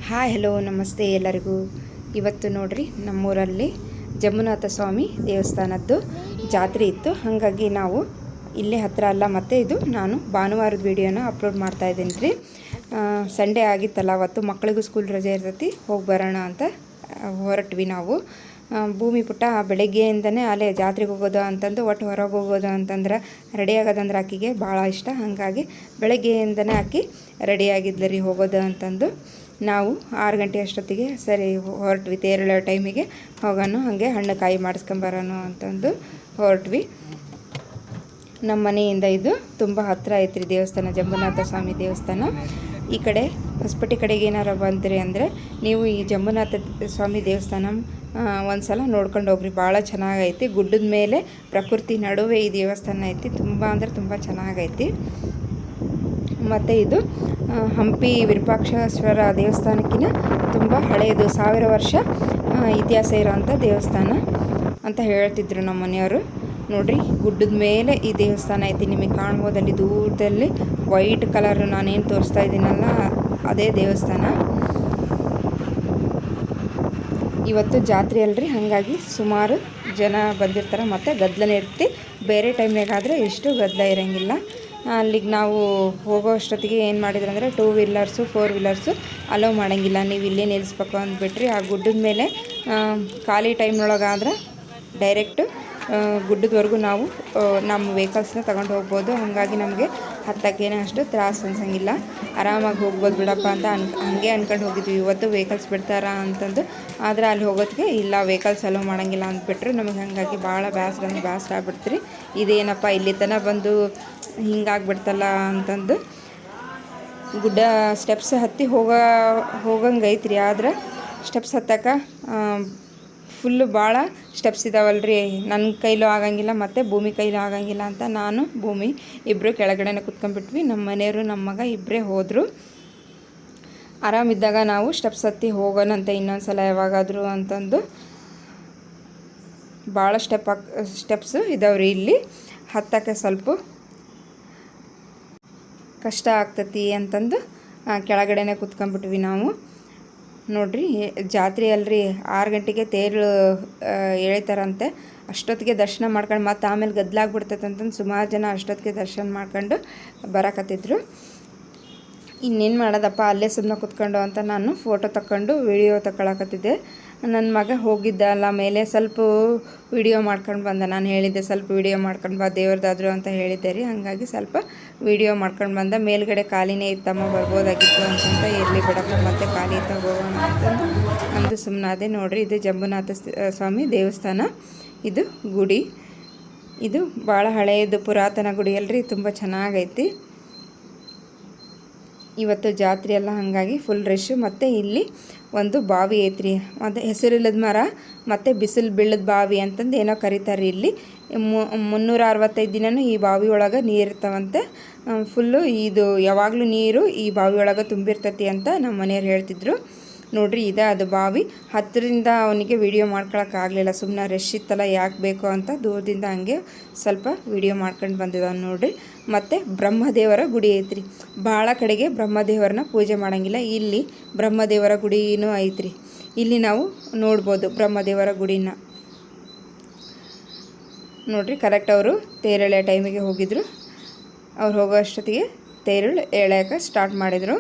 Hi hello ನಮಸ್ತೆ ಎಲ್ಲರಿಗೂ. ಇವತ್ತು ನೋಡ್ರಿ ನಮ್ಮೂರಲ್ಲಿ ಜಂಬುನಾಥ ಸ್ವಾಮಿ ದೇವಸ್ಥಾನದ್ದು ಜಾತ್ರೆ ಇತ್ತು. ಹಾಗಾಗಿ ನಾವು ಇಲ್ಲೇ ಹತ್ತಿರ ಅಲ್ಲ, ಮತ್ತು ಇದು ನಾನು ಭಾನುವಾರದ ವಿಡಿಯೋನ ಅಪ್ಲೋಡ್ ಮಾಡ್ತಾ ಇದ್ದೀನಿ ರೀ. ಸಂಡೇ ಆಗಿತ್ತಲ್ಲ, ಅವತ್ತು ಮಕ್ಕಳಿಗೂ ಸ್ಕೂಲ್ ರಜೆ ಇರ್ತೈತಿ, ಹೋಗಿ ಬರೋಣ ಅಂತ ಹೊರಟ್ವಿ ನಾವು. ಭೂಮಿ ಪುಟ್ಟ ಬೆಳಗ್ಗೆಯಿಂದನೇ ಅಲ್ಲೇ ಜಾತ್ರೆಗೆ ಹೋಗೋದು ಅಂತಂದು, ಒಟ್ಟು ಹೊರಗೆ ಹೋಗೋದು ಅಂತಂದ್ರೆ ರೆಡಿ ಆಗೋದಂದ್ರೆ ಆಕೆಗೆ ಭಾಳ ಇಷ್ಟ. ಹಾಗಾಗಿ ಬೆಳಗ್ಗೆಯಿಂದನೇ ಆಕೆ ರೆಡಿಯಾಗಿದ್ಲು ರೀ ಹೋಗೋದು ಅಂತಂದು. ನಾವು 6 ಗಂಟೆ ಅಷ್ಟೊತ್ತಿಗೆ ಸರಿ ಹೊರಟ್ವಿ. ತೇರಳ ಟೈಮಿಗೆ ಹೋಗೋಣ, ಹಾಗೆ ಹಣ್ಣು ಕಾಯಿ ಮಾಡಿಸ್ಕೊಂಬರೋಣ ಅಂತಂದು ಹೊರಟ್ವಿ. ನಮ್ಮ ಮನೆಯಿಂದ ಇದು ತುಂಬ ಹತ್ತಿರ ಐತ್ರಿ ದೇವಸ್ಥಾನ, ಜಂಬುನಾಥ ಸ್ವಾಮಿ ದೇವಸ್ಥಾನ. ಈ ಕಡೆ ಹೊಸಪೇಟೆ ಕಡೆಗೆ ಏನಾರು ಬಂದ್ರಿ ಅಂದರೆ ನೀವು ಈ ಜಂಬುನಾಥ ಸ್ವಾಮಿ ದೇವಸ್ಥಾನ ಒಂದು ಸಲ ನೋಡ್ಕೊಂಡು ಹೋಗ್ರಿ. ಭಾಳ ಚೆನ್ನಾಗೈತಿ. ಗುಡ್ಡದ ಮೇಲೆ ಪ್ರಕೃತಿ ನಡುವೆ ಈ ದೇವಸ್ಥಾನ ಐತಿ. ತುಂಬ ಅಂದರೆ ತುಂಬ ಚೆನ್ನಾಗೈತಿ. ಮತ್ತು ಇದು ಹಂಪಿ ವಿರೂಪಾಕ್ಷೇಶ್ವರ ದೇವಸ್ಥಾನಕ್ಕಿಂತ ತುಂಬ ಹಳೆಯದು, 1000 ವರ್ಷ ಇತಿಹಾಸ ಇರೋವಂಥ ದೇವಸ್ಥಾನ ಅಂತ ಹೇಳ್ತಿದ್ರು ನಮ್ಮ ಮನೆಯವರು. ನೋಡಿರಿ, ಗುಡ್ಡದ ಮೇಲೆ ಈ ದೇವಸ್ಥಾನ ಐತಿ. ನಿಮಗೆ ಕಾಣ್ಬೋದಲ್ಲಿ ದೂರದಲ್ಲಿ ವೈಟ್ ಕಲರ್ ನಾನೇನು ತೋರಿಸ್ತಾ ಇದ್ದೀನಲ್ಲ, ಅದೇ ದೇವಸ್ಥಾನ. ಇವತ್ತು ಜಾತ್ರೆ ಅಲ್ರಿ, ಹಾಗಾಗಿ ಸುಮಾರು ಜನ ಬಂದಿರ್ತಾರೆ. ಮತ್ತು ಗದ್ದಲನೇ ಇರ್ತಿ. ಬೇರೆ ಟೈಮ್ನಾಗಾದರೆ ಇಷ್ಟು ಗದ್ದಲ ಇರೋಂಗಿಲ್ಲ. ಅಲ್ಲಿಗೆ ನಾವು ಹೋಗೋ ಅಷ್ಟೊತ್ತಿಗೆ ಏನು ಮಾಡಿದ್ರು ಅಂದರೆ 2 ವೀಲರ್ಸು 4 ವೀಲರ್ಸು ಅಲೋ ಮಾಡೋಂಗಿಲ್ಲ, ನೀವು ಇಲ್ಲೇ ನಿಲ್ಲಿಸ್ಬೇಕು ಅಂದ್ಬಿಟ್ರಿ. ಆ ಗುಡ್ಡದ ಮೇಲೆ ಖಾಲಿ ಟೈಮ್ನೊಳಗಾದ್ರೆ ಡೈರೆಕ್ಟು ಗುಡ್ಡದವರೆಗೂ ನಾವು ನಮ್ಮ ವೆಹಿಕಲ್ಸ್ನ ತಗೊಂಡು ಹೋಗ್ಬೋದು. ಹಾಗಾಗಿ ನಮಗೆ ಹತ್ತಕ್ಕೇನೆ ಅಷ್ಟು ತ್ರಾಸು ಅನ್ಸಂಗಿಲ್ಲ, ಆರಾಮಾಗಿ ಹೋಗ್ಬೋದು ಬಿಡಪ್ಪ ಅಂತ ಹಾಗೆ ಅಂದ್ಕೊಂಡು ಹೋಗಿದ್ವಿ. ಇವತ್ತು ವೆಹಿಕಲ್ಸ್ ಬಿಡ್ತಾರಾ ಅಂತಂದು, ಆದರೆ ಅಲ್ಲಿ ಹೋಗೋದಕ್ಕೆ ಇಲ್ಲ, ವೆಹಿಕಲ್ಸ್ ಅಲೋ ಮಾಡೋಂಗಿಲ್ಲ ಅಂದ್ಬಿಟ್ರು. ನಮಗೆ ಹಾಗಾಗಿ ಭಾಳ ಬೇಸರ ಆಗ್ಬಿಡ್ತೀರಿ. ಇದೇನಪ್ಪ ಇಲ್ಲಿ ತನಕ ಬಂದು ಹಿಂಗಾಗ್ಬಿಡ್ತಲ್ಲ ಅಂತಂದು. ಗುಡ್ಡ ಸ್ಟೆಪ್ಸ್ ಹತ್ತಿ ಹೋಗಂಗೆ ಐತ್ರಿ. ಆದ್ರೆ ಸ್ಟೆಪ್ಸ್ ಹತ್ತಕ್ಕೆ ಫುಲ್ಲು ಭಾಳ ಸ್ಟೆಪ್ಸ್ ಇದಾವಲ್ರಿ. ನನ್ನ ಕೈಲೂ ಆಗಂಗಿಲ್ಲ, ಮತ್ತು ಭೂಮಿ ಕೈಲೂ ಆಗಂಗಿಲ್ಲ ಅಂತ ನಾನು ಭೂಮಿ ಇಬ್ಬರು ಕೆಳಗಡೆನೇ ಕುತ್ಕೊಂಡ್ಬಿಟ್ವಿ. ನಮ್ಮ ಮನೆಯವರು ನಮ್ಮ ಮಗ ಇಬ್ಬರೇ ಹೋದರು. ಆರಾಮಿದ್ದಾಗ ನಾವು ಸ್ಟೆಪ್ಸ್ ಹತ್ತಿ ಹೋಗೋಣಂತೆ ಇನ್ನೊಂದು ಸಲ ಯಾವಾಗಾದರೂ ಅಂತಂದು. ಭಾಳ ಸ್ಟೆಪ್ಸು ಇದಾವ್ರಿ ಇಲ್ಲಿ. ಹತ್ತಕ್ಕೆ ಸ್ವಲ್ಪ ಕಷ್ಟ ಆಗ್ತತಿ ಅಂತಂದು ಕೆಳಗಡೆನೇ ಕುತ್ಕೊಂಡ್ಬಿಟ್ವಿ ನಾವು. ನೋಡಿರಿ, ಜಾತ್ರೆ ಅಲ್ರಿ, 6 ಗಂಟೆಗೆ ತೇರು ಎಳಿತಾರಂತೆ. ಅಷ್ಟೊತ್ತಿಗೆ ದರ್ಶನ ಮಾಡ್ಕೊಂಡು ಮತ್ತು ಆಮೇಲೆ ಗದ್ದಲಾಗ್ಬಿಡ್ತೈತೆ ಅಂತಂದು ಸುಮಾರು ಜನ ಅಷ್ಟೊತ್ತಿಗೆ ದರ್ಶನ ಮಾಡ್ಕೊಂಡು ಬರಕತ್ತಿದ್ರು. ಇನ್ನೇನು ಮಾಡೋದಪ್ಪ, ಅಲ್ಲೇ ಸುಮ್ಮನೆ ಕುತ್ಕೊಂಡು ಅಂತ ನಾನು ಫೋಟೋ ತಗೊಂಡು ವಿಡಿಯೋ ತಗೊಳಕತ್ತಿದ್ದೆ. ನನ್ನ ಮಗ ಹೋಗಿದ್ದ ಅಲ್ಲ ಮೇಲೆ, ಸ್ವಲ್ಪ ವಿಡಿಯೋ ಮಾಡ್ಕೊಂಡು ಬಂದ. ನಾನು ಹೇಳಿದ್ದೆ ಸ್ವಲ್ಪ ವಿಡಿಯೋ ಮಾಡ್ಕೊಂಡು ಬಾ ದೇವ್ರದಾದ್ರು ಅಂತ ಹೇಳಿದ್ದೆ ರೀ. ಹಾಗಾಗಿ ಸ್ವಲ್ಪ ವಿಡಿಯೋ ಮಾಡ್ಕೊಂಡು ಬಂದ. ಮೇಲ್ಗಡೆ ಖಾಲಿನೇ ಇತ್ತಮ್ಮ, ಬರ್ಬೋದಾಗಿತ್ತು ಅಂತಂತ, ಇರಲಿ ಬಿಡಪ್ಪ ಮತ್ತೆ ಖಾಲಿ ಇತ್ತ ಹೋಗೋಣ ಅಂತಂದು ನಮ್ಮದು ಸುಮ್ಮನೆ ಅದೇ. ನೋಡಿರಿ, ಇದು ಜಂಬುನಾಥ ಸ್ವಾಮಿ ದೇವಸ್ಥಾನ. ಇದು ಗುಡಿ, ಇದು ಭಾಳ ಹಳೆಯದು ಪುರಾತನ ಗುಡಿ ಅಲ್ರಿ, ತುಂಬ ಚೆನ್ನಾಗೈತಿ. ಇವತ್ತು ಜಾತ್ರೆ ಎಲ್ಲ ಹಾಗಾಗಿ ಫುಲ್ ರಶ್ಶು. ಮತ್ತು ಇಲ್ಲಿ ಒಂದು ಬಾವಿ ಐತ್ರಿ, ಅದು ಹೆಸರಿಲ್ಲದ ಮರ ಮತ್ತು ಬಿಸಿಲು ಬೀಳದ ಬಾವಿ ಅಂತಂದು ಏನೋ ಕರೀತಾರೆ. ಇಲ್ಲಿ 365 ದಿನವೂ ಈ ಬಾವಿ ಒಳಗೆ ನೀರು ಇರ್ತಾವಂತೆ. ಫುಲ್ಲು ಇದು ಯಾವಾಗಲೂ ನೀರು ಈ ಬಾವಿ ಒಳಗೆ ತುಂಬಿರ್ತೈತಿ ಅಂತ ನಮ್ಮ ಮನೆಯವ್ರು ಹೇಳ್ತಿದ್ರು. ನೋಡಿರಿ, ಇದೆ ಅದು ಬಾವಿ. ಹತ್ತಿರದಿಂದ ಅವನಿಗೆ ವಿಡಿಯೋ ಮಾಡ್ಕೊಳಕ್ಕಾಗಲಿಲ್ಲ, ಸುಮ್ಮನೆ ರಶ್ ಇತ್ತಲ್ಲ, ಯಾಕೆ ಬೇಕು ಅಂತ ದೂರದಿಂದ ಹಂಗೆ ಸ್ವಲ್ಪ ವಿಡಿಯೋ ಮಾಡ್ಕೊಂಡು ಬಂದಿದ್ದಾವೆ ನೋಡಿರಿ. ಮತ್ತು ಬ್ರಹ್ಮದೇವರ ಗುಡಿ ಐತ್ರಿ. ಭಾಳ ಕಡೆಗೆ ಬ್ರಹ್ಮದೇವರನ್ನ ಪೂಜೆ ಮಾಡೋಂಗಿಲ್ಲ, ಇಲ್ಲಿ ಬ್ರಹ್ಮದೇವರ ಗುಡಿನೂ ಐತ್ರಿ. ಇಲ್ಲಿ ನಾವು ನೋಡ್ಬೋದು ಬ್ರಹ್ಮದೇವರ ಗುಡಿನ. ನೋಡಿರಿ, ಕರೆಕ್ಟ್ ಅವರು ತೇರೆಳೆಯ ಟೈಮಿಗೆ ಹೋಗಿದ್ರು. ಅವ್ರು ಹೋಗೋ ಅಷ್ಟೊತ್ತಿಗೆ ತೇರು ಎಳೆಯೋಕೆ ಸ್ಟಾರ್ಟ್ ಮಾಡಿದರು.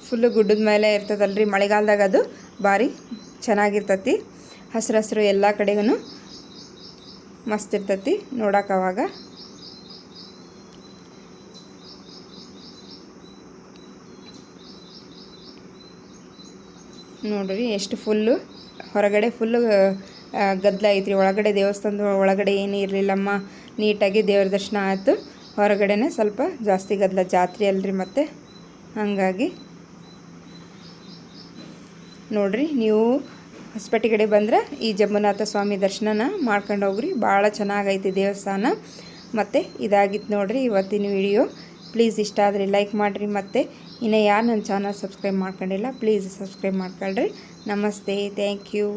ಫುಲ್ಲು ಗುಡ್ಡದ ಮೇಲೆ ಇರ್ತದಲ್ರಿ, ಮಳೆಗಾಲದಾಗ ಅದು ಭಾರಿ ಚೆನ್ನಾಗಿರ್ತತಿ. ಹಸಿರು ಎಲ್ಲ ಕಡೆಗೂ ಮಸ್ತ್ ಇರ್ತತಿ ನೋಡೋಕೆ. ಅವಾಗ ನೋಡ್ರಿ ಎಷ್ಟು ಫುಲ್ಲು ಹೊರಗಡೆ ಫುಲ್ಲು ಗದ್ದಲ ಐತ್ರಿ. ಒಳಗಡೆ ದೇವಸ್ಥಾನದ ಒಳಗಡೆ ಏನೂ ಇರಲಿಲ್ಲಮ್ಮ, ನೀಟಾಗಿ ದೇವ್ರ ದರ್ಶನ ಆಯಿತು. ಹೊರಗಡೆನೇ ಸ್ವಲ್ಪ ಜಾಸ್ತಿ ಗದ್ದಲ, ಜಾತ್ರೆ ಅಲ್ರಿ ಮತ್ತು ಹಾಗಾಗಿ. ನೋಡಿರಿ, ನೀವು ಹೊಸಪೇಟೆ ಕಡೆ ಬಂದರೆ ಈ ಜಂಬುನಾಥ ಸ್ವಾಮಿ ದರ್ಶನನ ಮಾಡ್ಕೊಂಡು ಹೋಗ್ರಿ. ಭಾಳ ಚೆನ್ನಾಗೈತಿ ದೇವಸ್ಥಾನ. ಮತ್ತು ಇದಾಗಿತ್ತು ನೋಡಿರಿ ಇವತ್ತಿನ ವಿಡಿಯೋ. ಪ್ಲೀಸ್ ಇಷ್ಟ ಆದರೆ ಲೈಕ್ ಮಾಡಿರಿ. ಮತ್ತು ಇನ್ನು ಯಾರು ನನ್ನ ಚಾನಲ್ ಸಬ್ಸ್ಕ್ರೈಬ್ ಮಾಡ್ಕೊಂಡಿಲ್ಲ, ಪ್ಲೀಸ್ ಸಬ್ಸ್ಕ್ರೈಬ್ ಮಾಡ್ಕೊಳ್ರಿ. ನಮಸ್ತೆ, ಥ್ಯಾಂಕ್ ಯು.